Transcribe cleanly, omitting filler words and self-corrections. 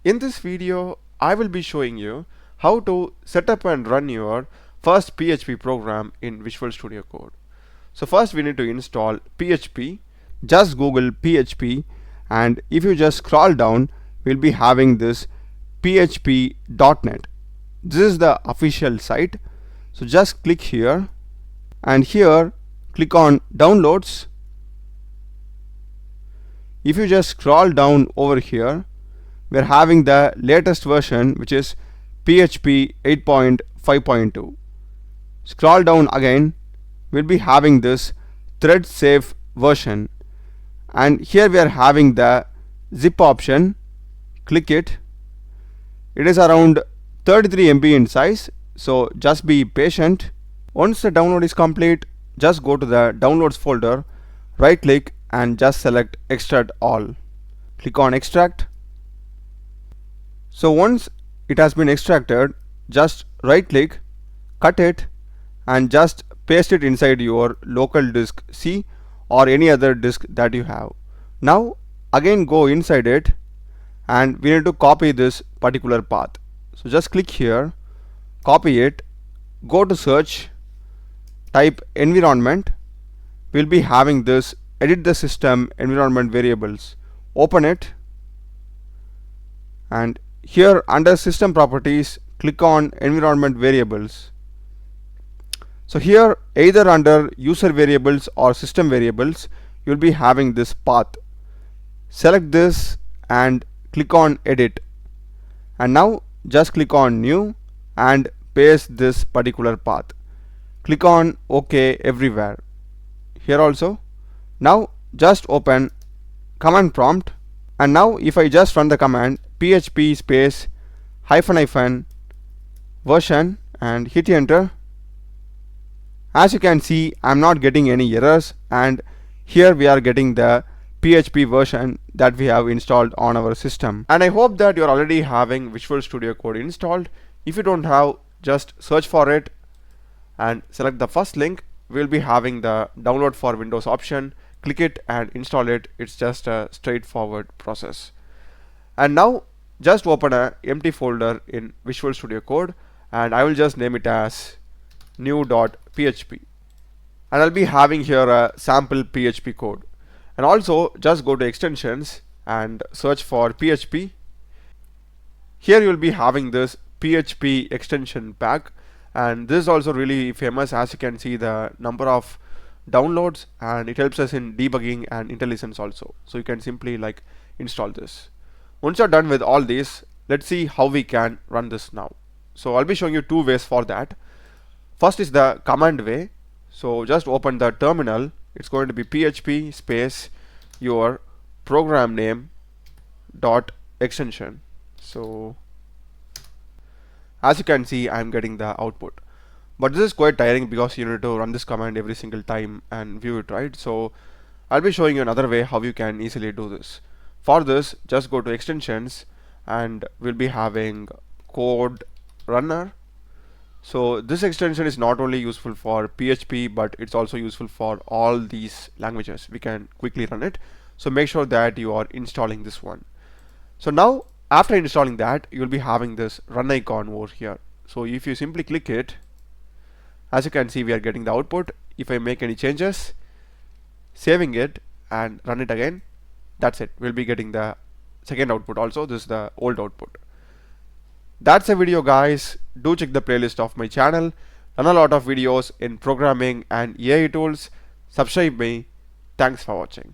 In this video, I will be showing you how to set up and run your first PHP program in Visual Studio Code. So first we need to install PHP. Just Google PHP, and if you just scroll down, we'll be having this php.net. This is the official site. So just click here, and here click on downloads. If you just scroll down over here, we're having the latest version, which is PHP 8.5.2. Scroll down again, we'll be having this thread safe version, and here we are having the zip option. Click it. It is around 33 MB in size, so just be patient. Once the download is complete, just go to the downloads folder, right click and just select extract all. Click on extract. So once it has been extracted, just right click, cut it and just paste it inside your local disk C or any other disk that you have. Now again go inside it, and we need to copy this particular path. So just click here, copy it, go to search, type environment. We'll be having this edit the system environment variables. Open it, and here under system properties, click on environment variables. So here either under user variables or system variables, you'll be having this path. Select this and click on edit, and now just click on new and paste this particular path. Click on OK everywhere. Here also. Now just open command prompt, and now if I just run the command php space ---- version and hit enter, as you can see, I'm not getting any errors, and here we are getting the PHP version that we have installed on our system. And I hope that you're already having Visual Studio Code installed. If you don't have, just search for it and select the first link. We'll be having the download for Windows option. Click it and install it. It's just a straightforward process. And now just open an empty folder in Visual Studio Code, and I will just name it as new.php, and I'll be having here a sample PHP code. And also just go to extensions and search for PHP. Here you'll be having this PHP extension pack, and this is also really famous. As you can see, the number of downloads, and it helps us in debugging and IntelliSense also. So you can simply install this. Once you're done with all these, let's see how we can run this now. So I'll be showing you two ways for that. First is the command way. So just open the terminal. It's going to be php space your program name dot extension. So as you can see, I'm getting the output, but this is quite tiring because you need to run this command every single time and view it, right? So I'll be showing you another way how you can easily do this. For this, just go to extensions, and we'll be having code runner. So this extension is not only useful for PHP, but it's also useful for all these languages. We can quickly run it. So make sure that you are installing this one. So now after installing that, you'll be having this run icon over here. So if you simply click it, as you can see, we are getting the output. If I make any changes, saving it and run it again, that's it. We'll be getting the second output also. This is the old output. That's a video, guys. Do check the playlist of my channel. Run a lot of videos in programming and AI tools. Subscribe me. Thanks for watching.